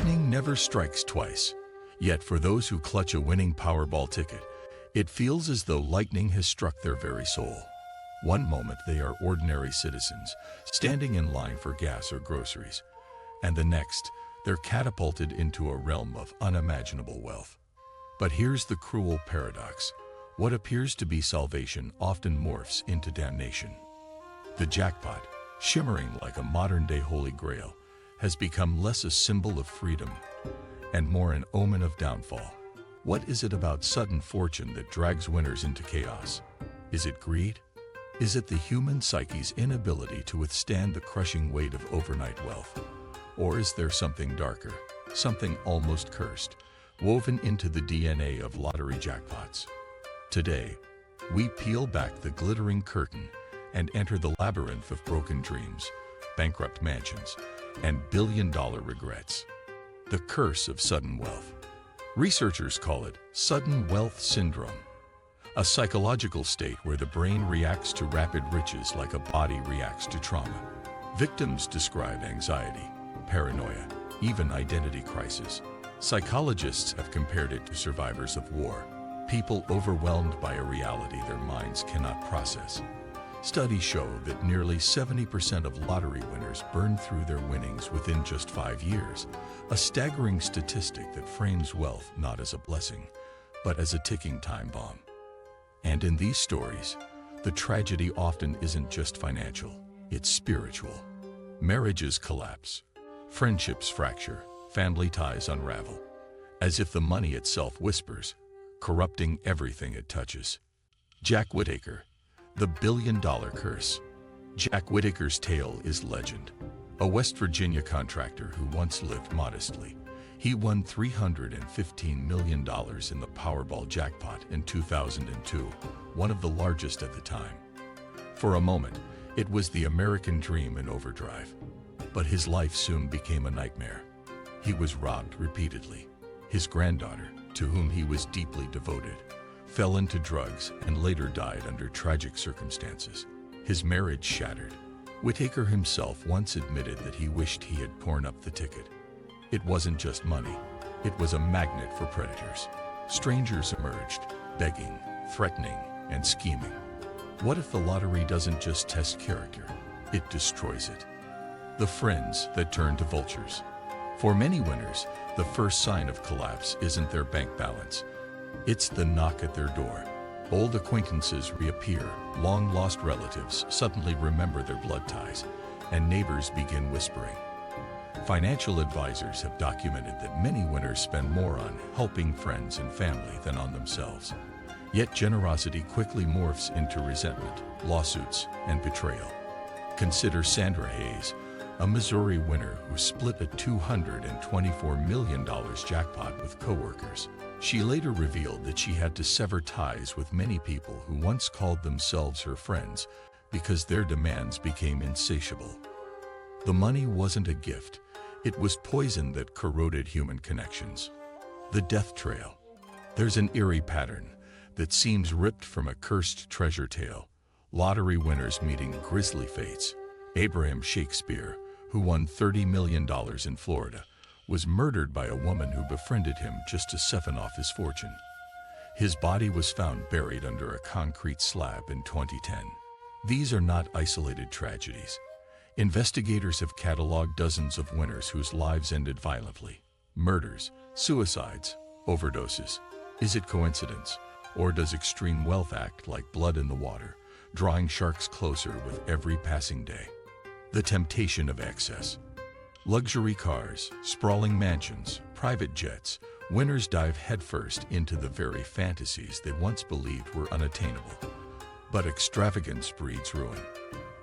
Lightning never strikes twice. Yet for those who clutch a winning Powerball ticket, it feels as though lightning has struck their very soul. One moment they are ordinary citizens, standing in line for gas or groceries, and the next, they're catapulted into a realm of unimaginable wealth. But here's the cruel paradox. What appears to be salvation often morphs into damnation. The jackpot, shimmering like a modern-day holy grail, has become less a symbol of freedom and more an omen of downfall. What is it about sudden fortune that drags winners into chaos? Is it greed? Is it the human psyche's inability to withstand the crushing weight of overnight wealth? Or is there something darker, something almost cursed, woven into the DNA of lottery jackpots? Today, we peel back the glittering curtain and enter the labyrinth of broken dreams, bankrupt mansions, and billion-dollar regrets. The curse of sudden wealth. Researchers call it sudden wealth syndrome, a psychological state where the brain reacts to rapid riches like a body reacts to trauma. Victims describe anxiety, paranoia, even identity crisis. Psychologists have compared it to survivors of war, people overwhelmed by a reality their minds cannot process. Studies show that nearly 70% of lottery winners burn through their winnings within just 5 years, a staggering statistic that frames wealth not as a blessing, but as a ticking time bomb. And in these stories, the tragedy often isn't just financial, it's spiritual. Marriages collapse, friendships fracture, family ties unravel, as if the money itself whispers, corrupting everything it touches. Jack Whittaker, the billion-dollar curse. Jack Whittaker's tale is legend. A West Virginia contractor who once lived modestly. He won $315 million in the Powerball jackpot in 2002, one of the largest at the time. For a moment, it was the American dream in overdrive. But his life soon became a nightmare. He was robbed repeatedly. His granddaughter, to whom he was deeply devoted, fell into drugs and later died under tragic circumstances. His marriage shattered. Whittaker himself once admitted that he wished he had torn up the ticket. It wasn't just money, it was a magnet for predators. Strangers emerged, begging, threatening, and scheming. What if the lottery doesn't just test character, it destroys it? The friends that turn to vultures. For many winners, the first sign of collapse isn't their bank balance. It's the knock at their door. Old acquaintances reappear, long-lost relatives suddenly remember their blood ties, and neighbors begin whispering. Financial advisors have documented that many winners spend more on helping friends and family than on themselves. Yet generosity quickly morphs into resentment, lawsuits, and betrayal. Consider Sandra Hayes, a Missouri winner who split a $224 million jackpot with coworkers. She later revealed that she had to sever ties with many people who once called themselves her friends because their demands became insatiable. The money wasn't a gift, it was poison that corroded human connections. The death trail. There's an eerie pattern that seems ripped from a cursed treasure tale. Lottery winners meeting grisly fates. Abraham Shakespeare, who won $30 million in Florida, was murdered by a woman who befriended him just to siphon off his fortune. His body was found buried under a concrete slab in 2010. These are not isolated tragedies. Investigators have cataloged dozens of winners whose lives ended violently. Murders, suicides, overdoses. Is it coincidence? Or does extreme wealth act like blood in the water, drawing sharks closer with every passing day? The temptation of excess. Luxury cars, sprawling mansions, private jets, winners dive headfirst into the very fantasies they once believed were unattainable. But extravagance breeds ruin.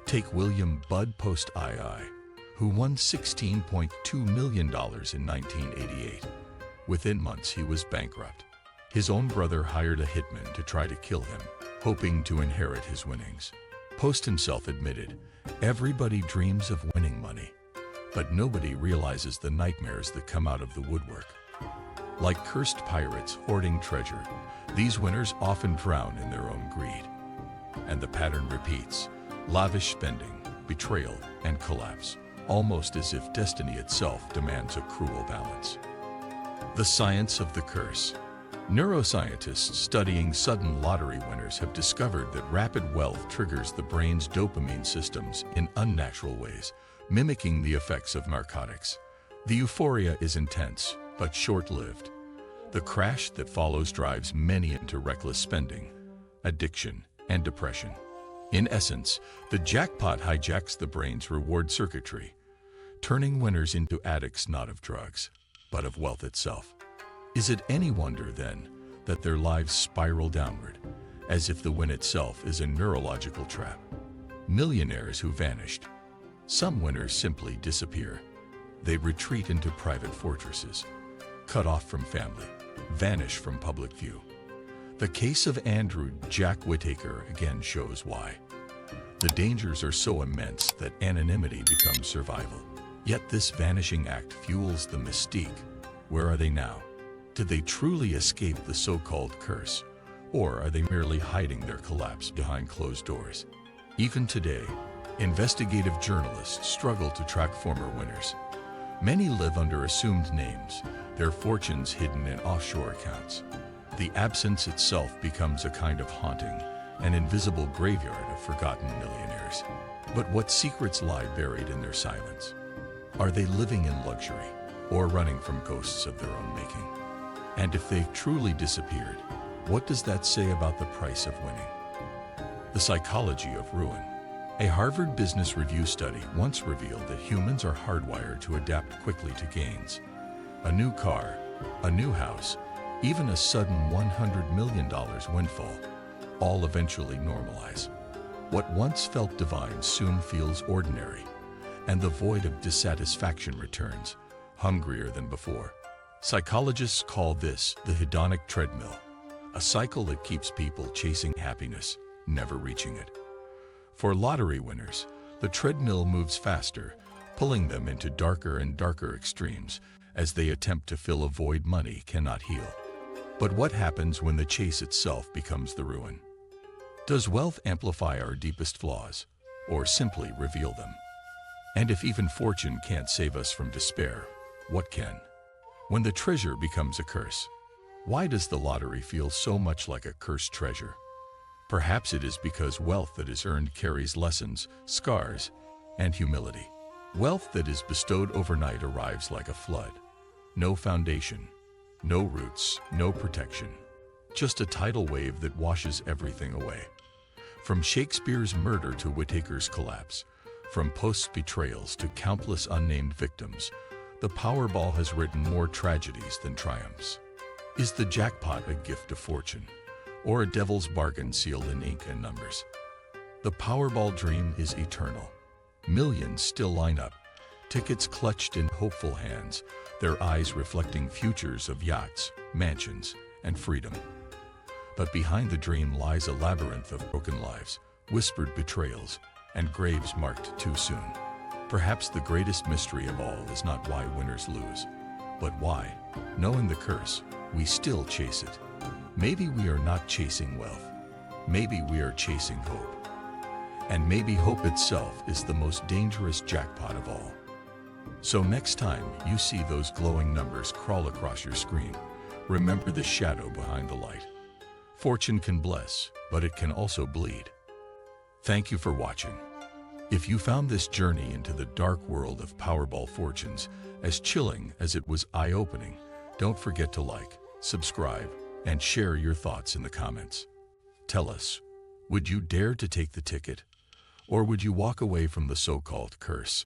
Take William Bud Post II, who won $16.2 million in 1988. Within months, he was bankrupt. His own brother hired a hitman to try to kill him, hoping to inherit his winnings. Post himself admitted, "Everybody dreams of winning money, but nobody realizes the nightmares that come out of the woodwork." Like cursed pirates hoarding treasure, these winners often drown in their own greed. And the pattern repeats: lavish spending, betrayal, and collapse. almost as if destiny itself demands a cruel balance. The science of the curse. Neuroscientists studying sudden lottery winners have discovered that rapid wealth triggers the brain's dopamine systems in unnatural ways, mimicking the effects of narcotics. The euphoria is intense, but short-lived. The crash that follows drives many into reckless spending, addiction, and depression. In essence, the jackpot hijacks the brain's reward circuitry, turning winners into addicts not of drugs, but of wealth itself. Is it any wonder, then, that their lives spiral downward, as if the win itself is a neurological trap? Millionaires who vanished. Some winners simply disappear. They retreat into private fortresses, cut off from family, vanish from public view. The case of Andrew Jack Whittaker again shows why. The dangers are so immense that anonymity becomes survival. Yet this vanishing act fuels the mystique. Where are they now? Did they truly escape the so-called curse, or are they merely hiding their collapse behind closed doors? Even today, investigative journalists struggle to track former winners. Many live under assumed names, their fortunes hidden in offshore accounts. The absence itself becomes a kind of haunting, an invisible graveyard of forgotten millionaires. But what secrets lie buried in their silence? Are they living in luxury, or running from ghosts of their own making? And if they've truly disappeared, what does that say about the price of winning? The psychology of ruin. A Harvard Business Review study once revealed that humans are hardwired to adapt quickly to gains. A new car, a new house, even a sudden $100 million windfall, all eventually normalize. What once felt divine soon feels ordinary, and the void of dissatisfaction returns, hungrier than before. Psychologists call this the hedonic treadmill, a cycle that keeps people chasing happiness, never reaching it. For lottery winners, the treadmill moves faster, pulling them into darker and darker extremes as they attempt to fill a void money cannot heal. But what happens when the chase itself becomes the ruin? Does wealth amplify our deepest flaws, or simply reveal them? And if even fortune can't save us from despair, what can? When the treasure becomes a curse, why does the lottery feel so much like a cursed treasure? Perhaps it is because wealth that is earned carries lessons, scars, and humility. Wealth that is bestowed overnight arrives like a flood. No foundation, no roots, no protection. Just a tidal wave that washes everything away. From Shakespeare's murder to Whittaker's collapse, from Post's betrayals to countless unnamed victims, the Powerball has written more tragedies than triumphs. Is the jackpot a gift of fortune, or a devil's bargain sealed in ink and numbers? The Powerball dream is eternal. Millions still line up, tickets clutched in hopeful hands, their eyes reflecting futures of yachts, mansions, and freedom. But behind the dream lies a labyrinth of broken lives, whispered betrayals, and graves marked too soon. Perhaps the greatest mystery of all is not why winners lose, but why, knowing the curse, we still chase it. Maybe we are not chasing wealth. Maybe we are chasing hope. And maybe hope itself is the most dangerous jackpot of all. So next time you see those glowing numbers crawl across your screen, remember the shadow behind the light. Fortune can bless, but it can also bleed. Thank you for watching. If you found this journey into the dark world of Powerball fortunes as chilling as it was eye-opening, don't forget to like, subscribe, and share your thoughts in the comments. Tell us, would you dare to take the ticket, or would you walk away from the so-called curse?